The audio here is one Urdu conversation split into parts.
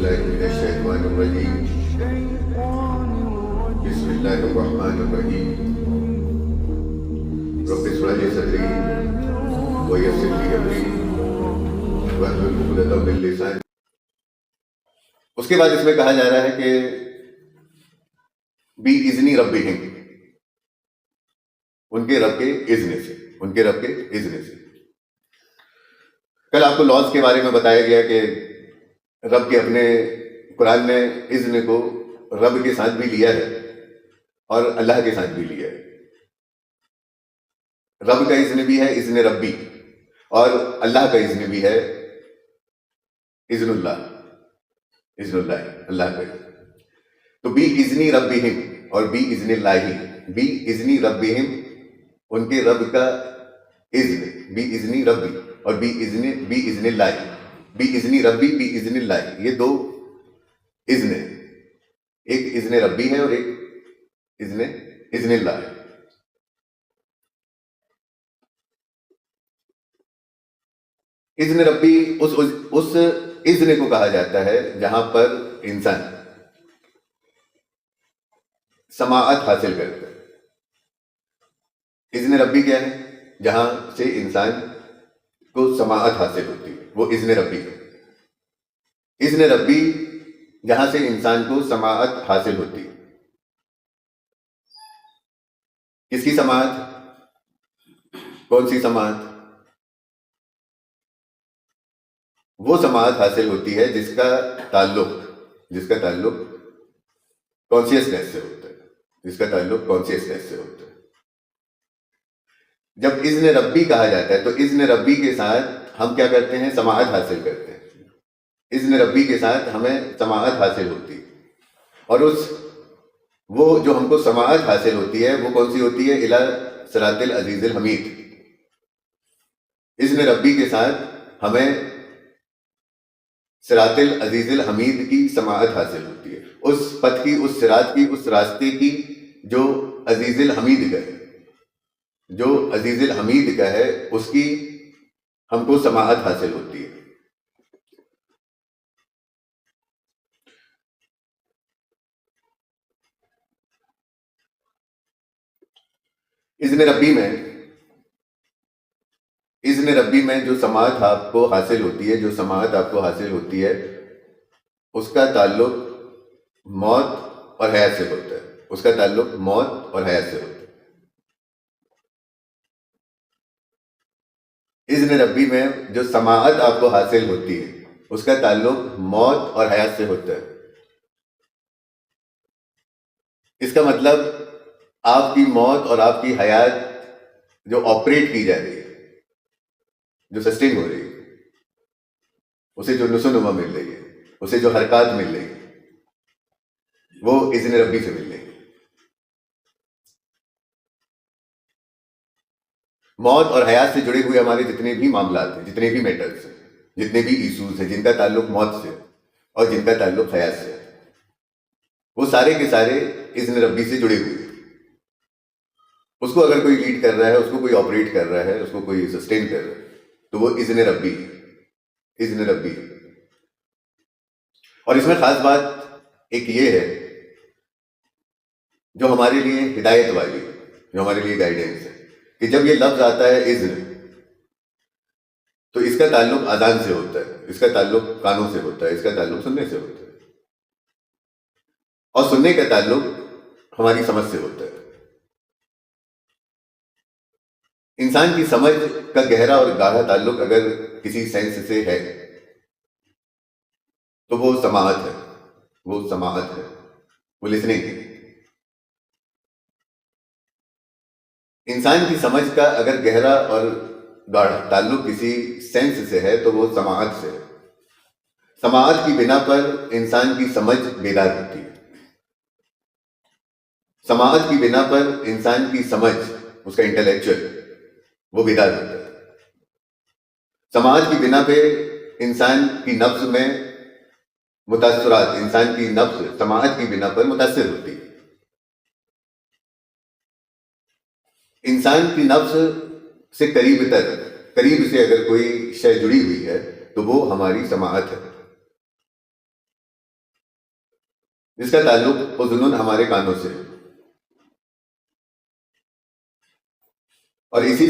بالله من الشيطان الرجيم. بسم الله الرحمن الرحيم. رب اشرح لي صدري ويسر لي امري واحلل عقدة من لساني. اس کے بعد اس میں کہا جا رہا ہے کہ بی اذنی ربہم، ان کے رب کے اذن سے، ان کے رب کے اذن سے. کل آپ کو لاز کے بارے میں بتایا گیا کہ رب کے اپنے قرآن نے اذن کو رب کے ساتھ بھی لیا ہے اور اللہ کے ساتھ بھی لیا ہے. رب کا اذن بھی ہے اذن ربی، اور اللہ کا اذن بھی ہے اذن اللہ، اذن اللہ، اللہ کا اذن. تو بی اذنی ربہم اور بی اذن اللہ. بی اذنی ربہم، ان کے رب کا اذن، بی اذنی ربی، اور بی اذن اللہ. بی اذنی ربی، بی اذن اللہ، یہ دو اذن ہیں، ایک اذن ربی ہے اور ایک اذن اللہ ہے. اذن ربی اس اذن کو کہا جاتا ہے جہاں پر انسان سماعت حاصل کرتا ہے. اذن ربی کیا ہے؟ جہاں سے انسان کو سماعت حاصل ہوتی ہے، وہ اذن ربی ہے. اذن ربی جہاں سے انسان کو سماعت حاصل ہوتی ہے. کس کی سماعت؟ کون سی سماعت؟ وہ سماعت حاصل ہوتی ہے جس کا تعلق کانشیسنیس سے ہوتا ہے، جس کا تعلق کانشیسنیس سے ہوتا ہے. جب اذن ربی کہا جاتا ہے تو اذن ربی کے ساتھ ہم کیا کرتے ہیں؟ سماعت حاصل کرتے ہیں. اذن ربی کے ساتھ ہمیں سماعت حاصل ہوتی ہے، اور وہ جو ہم کو سماعت حاصل ہوتی ہے وہ کون سی ہوتی ہے؟ الی صراط العزیز الحمید. اذن ربی کے ساتھ ہمیں صراط العزیز الحمید کی سماعت حاصل ہوتی ہے، اس پتھ کی، اس صراط کی، اس راستے کی جو عزیز الحمید کا ہے، جو عزیز الحمید کا ہے، اس کی ہم کو سماعت حاصل ہوتی ہے. اذن ربی میں جو سماعت آپ کو حاصل ہوتی ہے، اس کا تعلق موت اور حیات سے ہوتا ہے. اس کا تعلق موت اور حیات سے ہوتا ہے. اذن ربی میں جو سماعت آپ کو حاصل ہوتی ہے اس کا تعلق موت اور حیات سے ہوتا ہے. اس کا مطلب آپ کی موت اور آپ کی حیات جو آپریٹ کی جا رہی ہے، جو سسٹین ہو رہی ہے، اسے جو نشو و نما مل رہی ہے، اسے جو حرکات مل رہی ہے، وہ اذن ربی سے مل رہی ہے. موت اور حیات سے جڑے ہوئے ہمارے جتنے بھی معاملات ہیں، جتنے بھی میٹرز ہیں، جتنے بھی ایشوز ہیں جن کا تعلق موت سے اور جن کا تعلق حیات سے، وہ سارے کے سارے اذن ربی سے جڑے ہوئے ہیں. اس کو اگر کوئی لیڈ کر رہا ہے، اس کو کوئی آپریٹ کر رہا ہے، اس کو کوئی سسٹین کر رہا ہے، تو وہ اذن ربی ہے، اذن ربی. اور اس میں خاص بات ایک یہ ہے جو ہمارے لیے ہدایت والی ہے، جو ہمارے لیے گائیڈنس ہے، کہ جب یہ لفظ آتا ہے اذن، تو اس کا تعلق اذان سے ہوتا ہے، اس کا تعلق کانوں سے ہوتا ہے، اس کا تعلق سننے سے ہوتا ہے، اور سننے کا تعلق ہماری سمجھ سے ہوتا ہے. انسان کی سمجھ کا گہرا اور گاڑھا تعلق اگر کسی سینس سے ہے تو وہ سماعت ہے، وہ لسننگ ہے. انسان کی سمجھ کا اگر گہرا اور گاڑھا تعلق کسی سینس سے ہے تو وہ سماعت سے ہے. سماعت کی بنا پر انسان کی سمجھ بیدار ہوتی ہے. سماعت کی بنا پر انسان کی سمجھ، اس کا انٹلیکچوئل، وہ بیدار ہوتا ہے. سماعت کی بنا پہ انسان کی نفس میں متاثرات، انسان کی نفس سماعت کی بنا پر متاثر ہوتی ہے. انسان کی نفس سے قریب سے اگر کوئی شے جڑی ہوئی ہے تو وہ ہماری سماعت ہے. جس کا تعلق اذن ہمارے کانوں سے ہے، اور اسی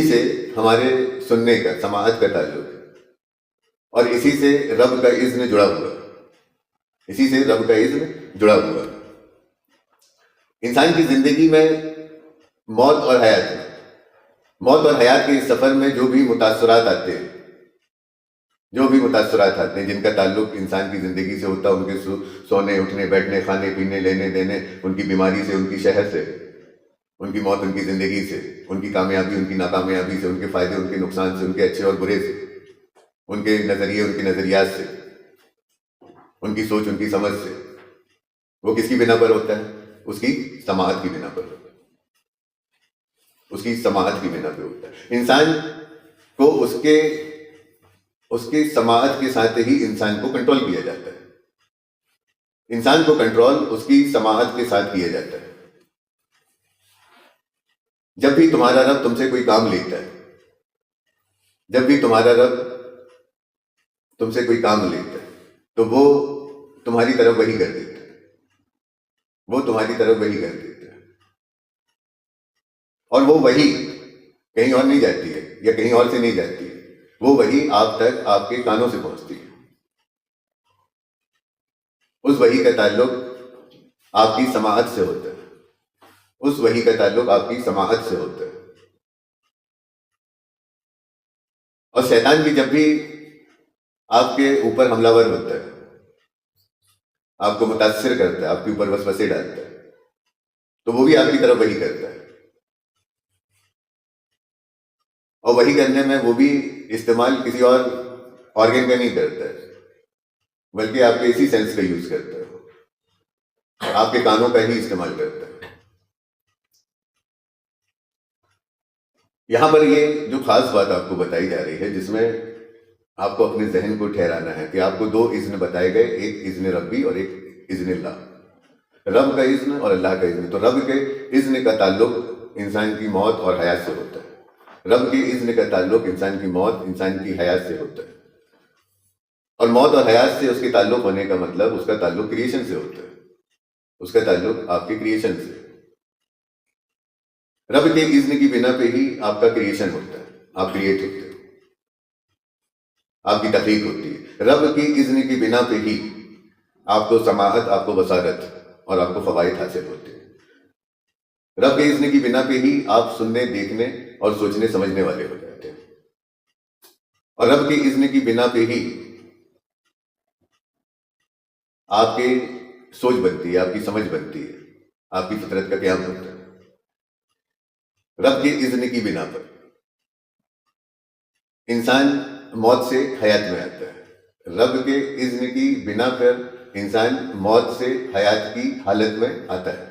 سے ہمارے سننے کا، سماعت کا تعلق ہے، اور اسی سے رب کا اذن جڑا ہوا ہے، اسی سے رب کا اذن جڑا ہوا ہے۔ انسان کی زندگی میں موت اور حیات ہے، موت اور حیات کے اس سفر میں جو بھی متاثرات آتے ہیں، جن کا تعلق انسان کی زندگی سے ہوتا ہے، ان کے سونے اٹھنے بیٹھنے کھانے پینے لینے دینے، ان کی بیماری سے، ان کی شہر سے، ان کی موت ان کی زندگی سے، ان کی کامیابی ان کی ناکامیابی سے، ان کے فائدے ان کے نقصان سے، ان کے اچھے اور برے سے، ان کے نظریے ان کے نظریات سے، ان کی سوچ ان کی سمجھ سے، وہ کس کی بنا پر ہوتا ہے؟ اس کی سماعت کی بنا پر ہوتا ہے، اس کی سماعت کی بنا پہ ہوتا ہے۔ انسان کو اس کے سماعت کے ساتھ ہی انسان کو کنٹرول کیا جاتا ہے، انسان کو کنٹرول اس کی سماعت کے ساتھ کیا جاتا ہے۔ جب بھی تمہارا رب تم سے کوئی کام لیتا ہے، جب بھی تمہارا رب تم سے کوئی کام لیتا ہے، تو وہ تمہاری طرف وہی کر دیتا ہے، وہ تمہاری طرف وہی کر دیتا ہے، اور وہ وہی کہیں اور نہیں جاتی ہے یا کہیں اور سے نہیں جاتی ہے، وہ وہی آپ تک آپ کے کانوں سے پہنچتی ہے۔ اس وحی کا تعلق آپ کی سماعت سے ہوتا ہے، اس وحی کا تعلق آپ کی سماعت سے ہوتا ہے۔ اور شیطان بھی جب بھی آپ کے اوپر حملہ ور ہوتا ہے، آپ کو متاثر کرتا ہے، آپ کے اوپر وسوسے ڈالتا ہے، تو وہ بھی آپ کی طرف وحی کرتا ہے، اور وحی کرنے میں وہ بھی استعمال کسی اور آرگن کا نہیں کرتا ہے، بلکہ آپ کے اسی سینس کا یوز کرتا ہے، آپ کے کانوں کا ہی استعمال کرتا ہے۔ یہاں پر یہ جو خاص بات آپ کو بتائی جا رہی ہے، جس میں آپ کو اپنے ذہن کو ٹھہرانا ہے کہ آپ کو دو اذن بتائے گئے، ایک اذن ربی اور ایک اذن اللہ، رب کا اذن اور اللہ کا اذن۔ تو رب کے اذن کا تعلق انسان کی موت اور حیات سے ہوتا ہے، رب کے اذن کا تعلق انسان کی موت، انسان کی حیات سے ہوتا ہے، اور موت اور حیات سے اس کے تعلق ہونے کا مطلب اس کا تعلق کریشن سے ہوتا ہے، اس کا تعلق آپ کے کریشن سے۔ رب کے اذن کی بنا پہ ہی آپ کا کریشن ہوتا ہے، آپ کریٹ ہوتے ہیں، آپ کی تخلیق ہوتی ہے۔ رب کی اذن کی بنا پہ ہی آپ کو سماعت، آپ کو بصارت اور آپ کو فوائد حاصل ہوتے ہیں۔ رب کے اذن کی بنا پہ ہی آپ سننے، دیکھنے اور سوچنے سمجھنے والے ہو جاتے ہیں، اور رب کی اذن کی بنا پہ ہی آپ کی سوچ بنتی ہے، آپ کی سمجھ بنتی ہے، آپ کی فطرت کا قیام ہوتا ہے۔ رب کے اذن کی بنا پر انسان موت سے حیات میں آتا ہے، رب کے اذن کی بنا پر انسان موت سے حیات کی حالت میں آتا ہے۔